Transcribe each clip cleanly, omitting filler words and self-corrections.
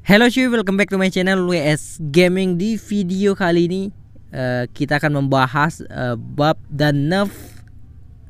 Hello cuy, welcome back to my channel WS Gaming. Di video kali ini kita akan membahas bab dan nerf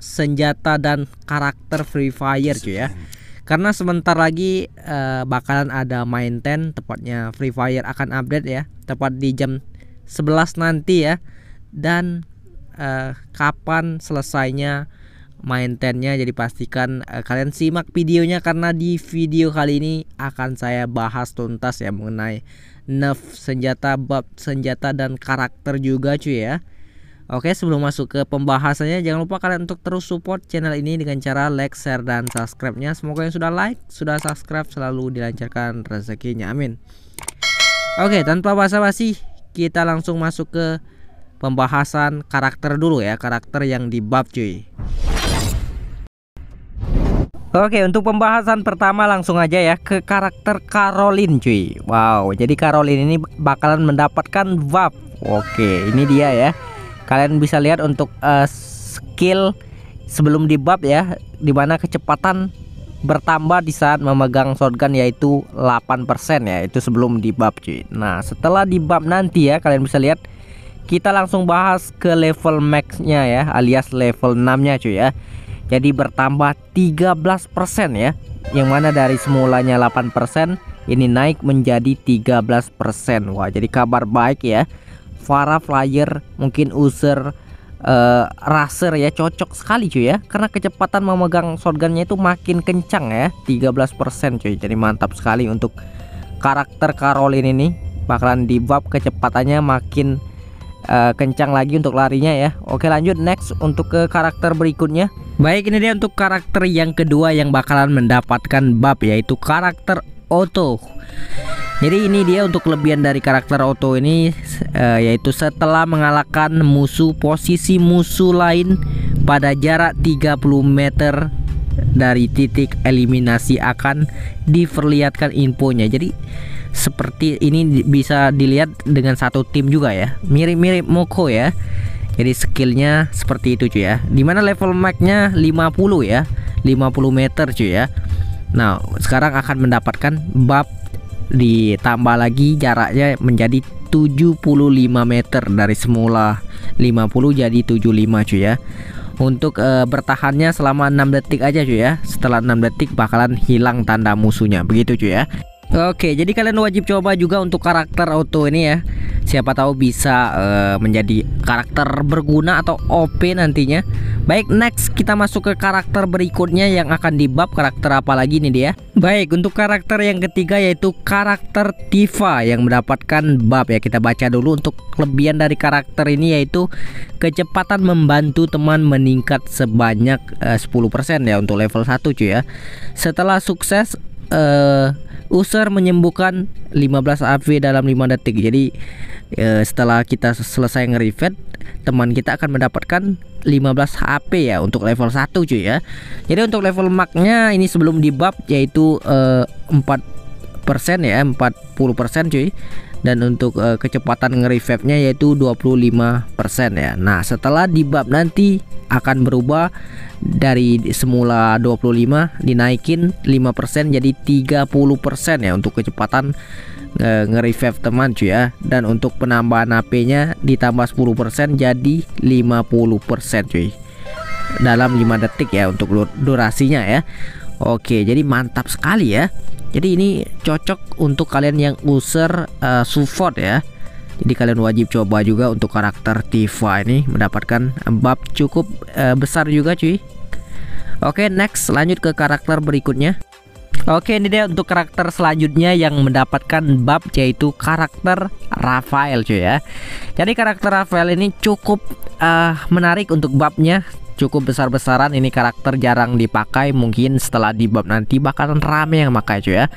senjata dan karakter Free Fire cuy ya. Karena sebentar lagi bakalan ada main 10, tepatnya Free Fire akan update ya, tepat di jam 11 nanti ya. Dan kapan selesainya main 10-nya, jadi pastikan kalian simak videonya, karena di video kali ini akan saya bahas tuntas ya mengenai nerf senjata, bab senjata dan karakter juga cuy ya. Oke, sebelum masuk ke pembahasannya, jangan lupa kalian untuk terus support channel ini dengan cara like, share, dan subscribe-nya. Semoga yang sudah like, sudah subscribe selalu dilancarkan rezekinya, amin. Oke, tanpa basa-basi kita langsung masuk ke pembahasan karakter dulu ya, karakter yang di bab cuy. Oke, untuk pembahasan pertama langsung aja ya ke karakter Caroline cuy. Wow, jadi Caroline ini bakalan mendapatkan buff. Oke, ini dia ya. Kalian bisa lihat untuk skill sebelum di buff ya, dimana kecepatan bertambah di saat memegang shotgun yaitu 8% ya, itu sebelum di buff cuy. Nah, setelah di buff nanti ya, kalian bisa lihat kita langsung bahas ke level max-nya ya, alias level 6-nya cuy ya. Jadi bertambah 13% ya, yang mana dari semulanya 8% ini naik menjadi 13%. Wah, jadi kabar baik ya. Para player mungkin user racer ya, cocok sekali cuy ya, karena kecepatan memegang shotgunnya itu makin kencang ya, 13% cuy. Jadi mantap sekali untuk karakter Caroline ini, bakalan di buff kecepatannya makin kencang lagi untuk larinya ya. Oke, lanjut next untuk ke karakter berikutnya. Baik, ini dia untuk karakter yang kedua yang bakalan mendapatkan buff, yaitu karakter Otto. Jadi ini dia untuk kelebihan dari karakter Otto ini, yaitu setelah mengalahkan musuh, posisi musuh lain pada jarak 30 meter dari titik eliminasi akan diperlihatkan infonya. Jadi seperti ini bisa dilihat dengan satu tim juga ya, mirip-mirip Moko ya. Jadi skillnya seperti itu cuy ya, dimana level max-nya 50 ya, 50 meter cuy ya. Nah, sekarang akan mendapatkan buff, ditambah lagi jaraknya menjadi 75 meter, dari semula 50 jadi 75 cuy ya. Untuk bertahannya selama 6 detik aja cuy ya. Setelah 6 detik bakalan hilang tanda musuhnya, begitu cuy ya. Oke, jadi kalian wajib coba juga untuk karakter Otto ini ya. Siapa tahu bisa menjadi karakter berguna atau OP nantinya. Baik, next kita masuk ke karakter berikutnya yang akan di buff. Karakter apa lagi nih dia? Baik, untuk karakter yang ketiga yaitu karakter Tifa yang mendapatkan buff ya. Kita baca dulu untuk kelebihan dari karakter ini, yaitu kecepatan membantu teman meningkat sebanyak 10% ya untuk level 1 cuy ya. Setelah sukses user menyembuhkan 15 AV dalam 5 detik. Jadi setelah kita selesai nge-revet, teman kita akan mendapatkan 15 HP ya untuk level 1 cuy ya. Jadi untuk level max-nya ini sebelum di buff yaitu 4% ya, 40% cuy. Dan untuk kecepatan nge-revive-nya yaitu 25% ya. Nah, setelah di buff nanti akan berubah dari semula 25 dinaikin 5% jadi 30% ya untuk kecepatan nge-revive teman cuy ya. Dan untuk penambahan HP-nya ditambah 10% jadi 50% cuy dalam 5 detik ya untuk durasinya ya. Oke, jadi mantap sekali ya. Jadi ini cocok untuk kalian yang user support ya. Jadi kalian wajib coba juga untuk karakter Tifa ini, mendapatkan buff cukup besar juga cuy. Oke, next lanjut ke karakter berikutnya. Oke, ini dia untuk karakter selanjutnya yang mendapatkan buff, yaitu karakter Rafael cuy ya. Jadi karakter Rafael ini cukup menarik untuk buffnya, cukup besar-besaran. Ini karakter jarang dipakai, mungkin setelah di buff nanti bakalan rame yang pakai cuy ya.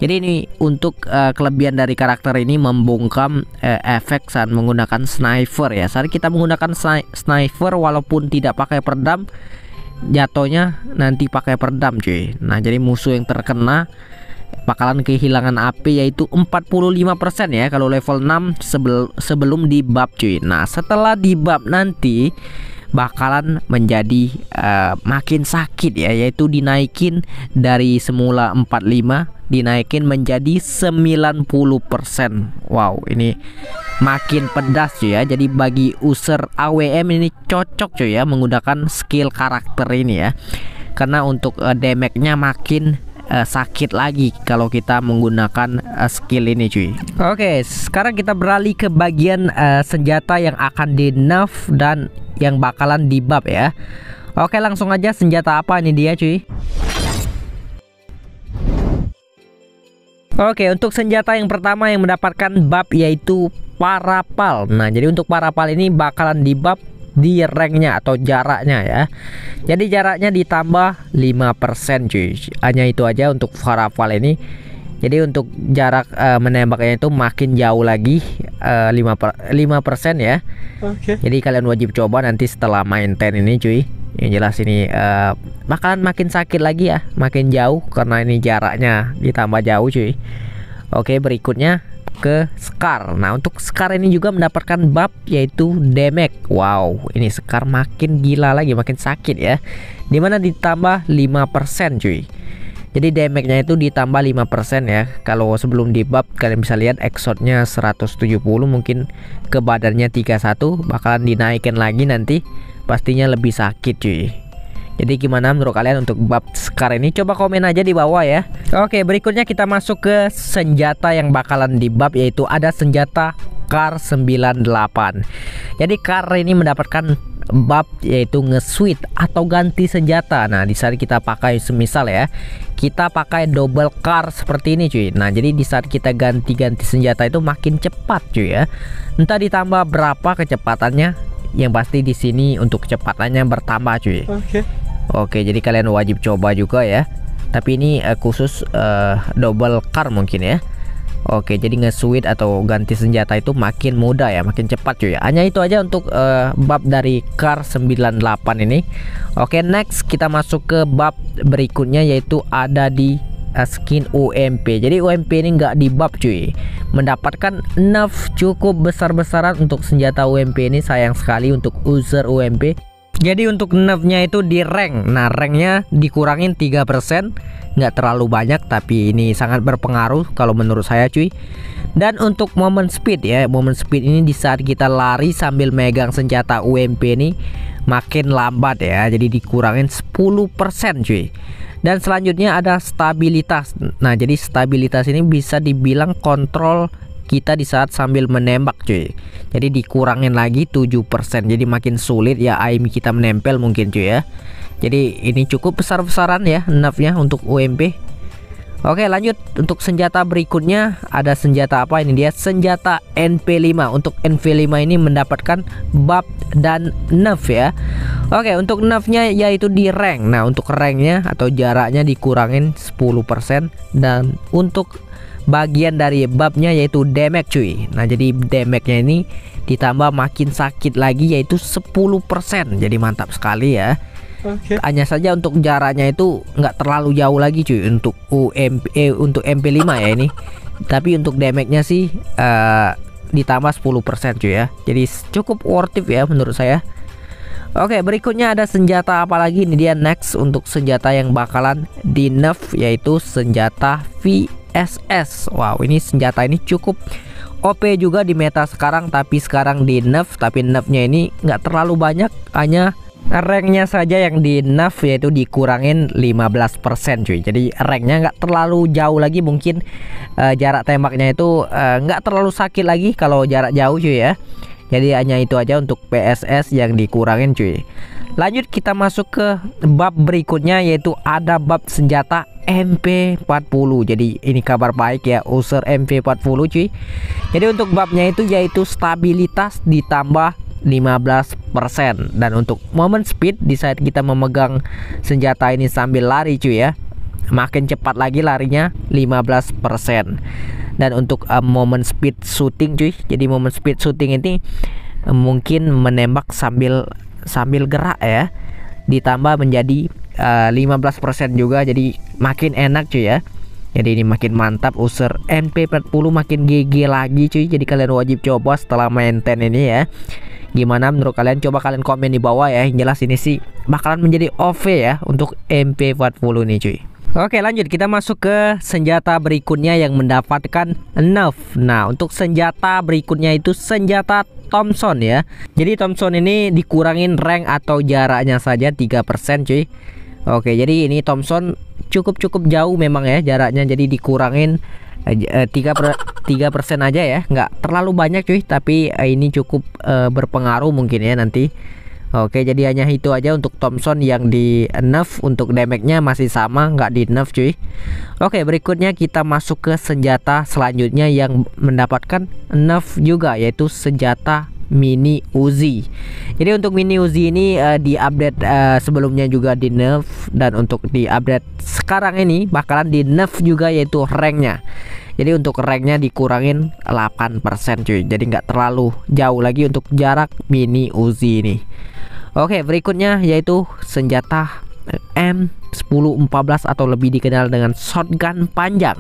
Jadi ini untuk kelebihan dari karakter ini membungkam efek saat menggunakan sniper ya. Saat kita menggunakan sniper walaupun tidak pakai peredam, jatuhnya nanti pakai peredam cuy. Nah, jadi musuh yang terkena bakalan kehilangan AP yaitu 45% ya kalau level 6 sebelum di buff cuy. Nah, setelah di buff nanti bakalan menjadi makin sakit ya, yaitu dinaikin dari semula 45 dinaikin menjadi 90%. Wow, ini makin pedas cuy ya. Jadi bagi user AWM ini cocok cuy ya menggunakan skill karakter ini ya. Karena untuk damage-nya makin sakit lagi kalau kita menggunakan skill ini cuy. Oke, sekarang kita beralih ke bagian senjata yang akan di nerf dan yang bakalan di buff ya. Oke, langsung aja senjata apa ini dia cuy. Oke, untuk senjata yang pertama yang mendapatkan buff yaitu Parapal. Nah, jadi untuk Parapal ini bakalan di buff di ranknya atau jaraknya ya. Jadi jaraknya ditambah 5% cuy. Hanya itu aja untuk Parapal ini. Jadi untuk jarak menembaknya itu makin jauh lagi 5% ya. Oke. Jadi kalian wajib coba nanti setelah main 10 ini cuy. Yang jelas ini bakalan makin sakit lagi ya, makin jauh karena ini jaraknya ditambah jauh cuy. Oke, berikutnya ke Scar. Nah, untuk Scar ini juga mendapatkan buff yaitu damage. Wow, ini Scar makin gila lagi, makin sakit ya. Dimana ditambah 5% cuy. Jadi damage-nya itu ditambah 5% ya. Kalau sebelum di buff kalian bisa lihat exhaust-nya 170, mungkin ke badannya 31, bakalan dinaikin lagi nanti. Pastinya lebih sakit cuy. Jadi gimana menurut kalian untuk buff Scar ini? Coba komen aja di bawah ya. Oke, berikutnya kita masuk ke senjata yang bakalan di buff yaitu ada senjata Kar 98. Jadi Kar ini mendapatkan buff yaitu nge-switch atau ganti senjata. Nah, di saat kita pakai semisal ya, kita pakai double Kar seperti ini cuy. Nah, jadi di saat kita ganti-ganti senjata itu makin cepat cuy ya. Entah ditambah berapa kecepatannya, yang pasti di sini untuk kecepatannya bertambah cuy. Oke, jadi kalian wajib coba juga ya. Tapi ini khusus double Kar mungkin ya. Oke, jadi nge-switch atau ganti senjata itu makin mudah ya, makin cepat cuy. Hanya itu aja untuk buff dari Kar 98 ini. Oke, next kita masuk ke buff berikutnya yaitu ada di skin UMP. Jadi UMP ini nggak di buff cuy, mendapatkan nerf cukup besar-besaran untuk senjata UMP ini. Sayang sekali untuk user UMP. Jadi untuk nerfnya itu di rank. Nah, ranknya dikurangin 3%, nggak terlalu banyak tapi ini sangat berpengaruh kalau menurut saya cuy. Dan untuk moment speed ya, moment speed ini di saat kita lari sambil megang senjata UMP ini makin lambat ya, jadi dikurangin 10% cuy. Dan selanjutnya ada stabilitas. Nah, jadi stabilitas ini bisa dibilang kontrol kita di saat sambil menembak cuy. Jadi dikurangin lagi 7%. Jadi makin sulit ya aim kita menempel mungkin cuy ya. Jadi ini cukup besar-besaran ya nerfnya untuk UMP. Oke, lanjut untuk senjata berikutnya. Ada senjata apa ini dia? Senjata NP5. Untuk NP5 ini mendapatkan buff dan nerf ya. Oke, untuk nerfnya yaitu di rank. Nah, untuk ranknya atau jaraknya dikurangin 10%. Dan untuk bagian dari buffnya yaitu damage cuy. Nah, jadi damage-nya ini ditambah makin sakit lagi yaitu 10%. Jadi mantap sekali ya. Hanya saja untuk jaraknya itu nggak terlalu jauh lagi cuy untuk untuk MP5 ya ini. Tapi untuk damage-nya sih ditambah 10% cuy ya. Jadi cukup worth it ya menurut saya. Oke, berikutnya ada senjata apa lagi? Ini dia next untuk senjata yang bakalan di nerf yaitu senjata VSS. Wow, ini senjata ini cukup OP juga di meta sekarang, tapi sekarang di nerf. Tapi nerfnya ini nggak terlalu banyak, hanya ranknya saja yang di nerf yaitu dikurangin 15% cuy. Jadi ranknya nggak terlalu jauh lagi, mungkin jarak tembaknya itu nggak terlalu sakit lagi kalau jarak jauh cuy ya. Jadi hanya itu aja untuk PSS yang dikurangin cuy. Lanjut kita masuk ke buff berikutnya yaitu ada buff senjata MP40. Jadi ini kabar baik ya user MP40 cuy. Jadi untuk buffnya itu yaitu stabilitas ditambah 15%. Dan untuk moment speed di saat kita memegang senjata ini sambil lari cuy ya, makin cepat lagi larinya 15%. Dan untuk moment speed shooting cuy, jadi moment speed shooting ini mungkin menembak sambil gerak ya, ditambah menjadi 15% juga, jadi makin enak cuy ya. Jadi ini makin mantap user MP40, makin GG lagi cuy. Jadi kalian wajib coba setelah main 10 ini ya. Gimana menurut kalian? Coba kalian komen di bawah ya. Yang jelas ini sih bakalan menjadi OV ya untuk MP40 nih cuy. Oke, lanjut kita masuk ke senjata berikutnya yang mendapatkan nerf. Nah, untuk senjata berikutnya itu senjata Thompson ya. Jadi Thompson ini dikurangin rank atau jaraknya saja 3% cuy. Oke, jadi ini Thompson cukup jauh memang ya jaraknya, jadi dikurangin 3% aja ya, nggak terlalu banyak cuy, tapi ini cukup berpengaruh mungkin ya nanti. Oke, jadi hanya itu aja untuk Thompson yang di nerf. Untuk damage-nya masih sama, nggak di nerf cuy. Oke, berikutnya kita masuk ke senjata selanjutnya yang mendapatkan nerf juga, yaitu senjata mini Uzi. Jadi untuk mini Uzi ini di update sebelumnya juga di nerf, dan untuk di update sekarang ini bakalan di nerf juga, yaitu ranknya. Jadi untuk ranknya dikurangin 8% cuy, jadi nggak terlalu jauh lagi untuk jarak mini Uzi ini. Oke, berikutnya yaitu senjata M1014 atau lebih dikenal dengan shotgun panjang.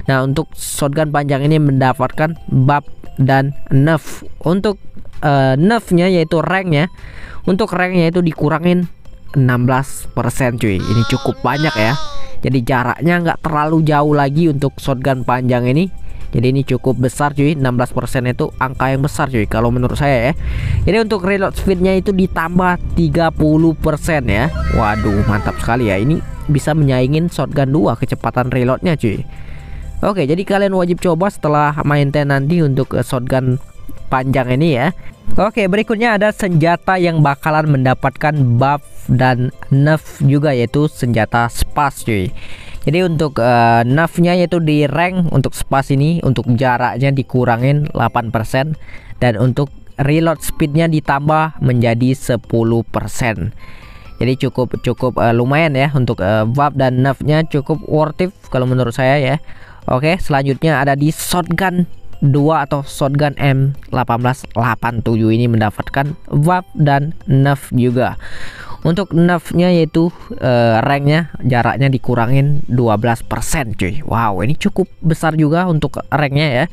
Nah, untuk shotgun panjang ini mendapatkan buff dan nerf. Untuk nerfnya yaitu ranknya, untuk ranknya itu dikurangin 16% cuy. Ini cukup banyak ya. Jadi jaraknya nggak terlalu jauh lagi untuk shotgun panjang ini. Jadi ini cukup besar cuy, 16% itu angka yang besar cuy kalau menurut saya ya. Jadi untuk reload speednya itu ditambah 30% ya. Waduh, mantap sekali ya. Ini bisa menyaingin shotgun 2 kecepatan reloadnya cuy. Oke, jadi kalian wajib coba setelah main ten nanti untuk shotgun panjang ini ya. Oke, berikutnya ada senjata yang bakalan mendapatkan buff dan nerf juga, yaitu senjata spas cuy. Jadi untuk nerfnya yaitu di rank untuk spas ini, untuk jaraknya dikurangin 8%, dan untuk reload speednya ditambah menjadi 10%. Jadi cukup lumayan ya untuk buff dan nerfnya, cukup worth it kalau menurut saya ya. Oke, selanjutnya ada di shotgun 2 atau shotgun M1887 ini mendapatkan buff dan nerf juga. Untuk nerfnya yaitu ranknya jaraknya dikurangin 12% cuy. Wow, ini cukup besar juga untuk ranknya ya.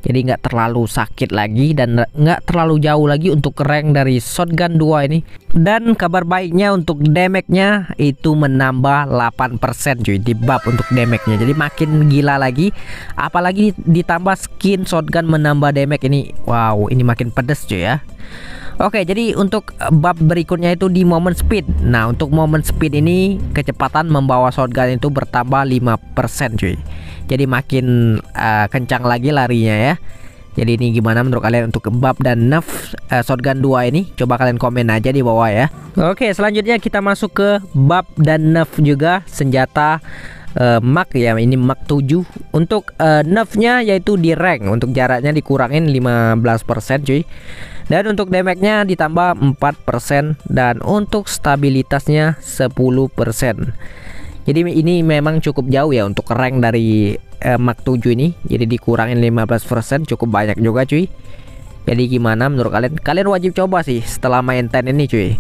Jadi nggak terlalu sakit lagi dan nggak terlalu jauh lagi untuk rank dari shotgun 2 ini. Dan kabar baiknya untuk damage-nya itu menambah 8% cuy, di buff untuk damage-nya. Jadi makin gila lagi. Apalagi ditambah skin shotgun menambah damage ini. Wow, ini makin pedes cuy ya. Oke, jadi untuk buff berikutnya itu di moment speed. Nah, untuk moment speed ini kecepatan membawa shotgun itu bertambah 5% cuy. Jadi makin kencang lagi larinya ya. Jadi ini gimana menurut kalian untuk buff dan nerf shotgun 2 ini? Coba kalian komen aja di bawah ya. Oke, selanjutnya kita masuk ke buff dan nerf juga senjata Mark ya, ini Mark 7. Untuk nerfnya yaitu di rank, untuk jaraknya dikurangin 15% cuy. Dan untuk damage-nya ditambah 4%, dan untuk stabilitasnya 10%. Jadi ini memang cukup jauh ya untuk rank dari Mark 7 ini. Jadi dikurangin 15%, cukup banyak juga cuy. Jadi gimana menurut kalian? Kalian wajib coba sih setelah main ten ini cuy.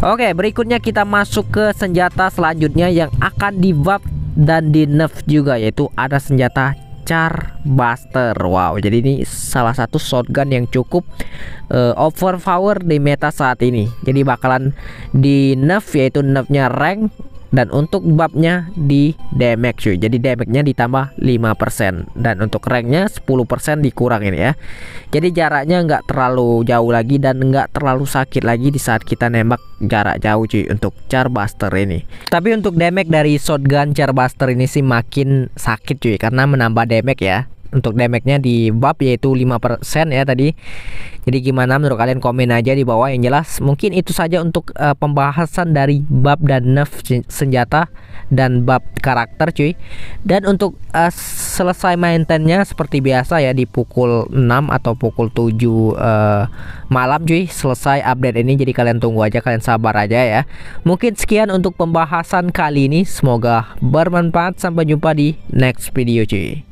Oke, berikutnya kita masuk ke senjata selanjutnya yang akan di buff dan di nerf juga, yaitu ada senjata Charbuster. Wow, jadi ini salah satu shotgun yang cukup overpower di meta saat ini. Jadi bakalan di nerf, yaitu nerfnya rank, dan untuk buffnya di damage cuy. Jadi damage-nya ditambah 5%, dan untuk ranknya 10% dikurangin ya. Jadi jaraknya nggak terlalu jauh lagi dan nggak terlalu sakit lagi di saat kita nembak jarak jauh cuy untuk Charbuster ini. Tapi untuk damage dari shotgun Charbuster ini sih makin sakit cuy, karena menambah damage ya. Untuk damage-nya di buff yaitu 5% ya tadi. Jadi gimana menurut kalian? Komen aja di bawah. Yang jelas mungkin itu saja untuk pembahasan dari buff dan nerf senjata dan buff karakter cuy. Dan untuk selesai main tennya seperti biasa ya, di pukul 6 atau pukul 7 malam cuy selesai update ini. Jadi kalian tunggu aja, kalian sabar aja ya. Mungkin sekian untuk pembahasan kali ini, semoga bermanfaat. Sampai jumpa di next video cuy.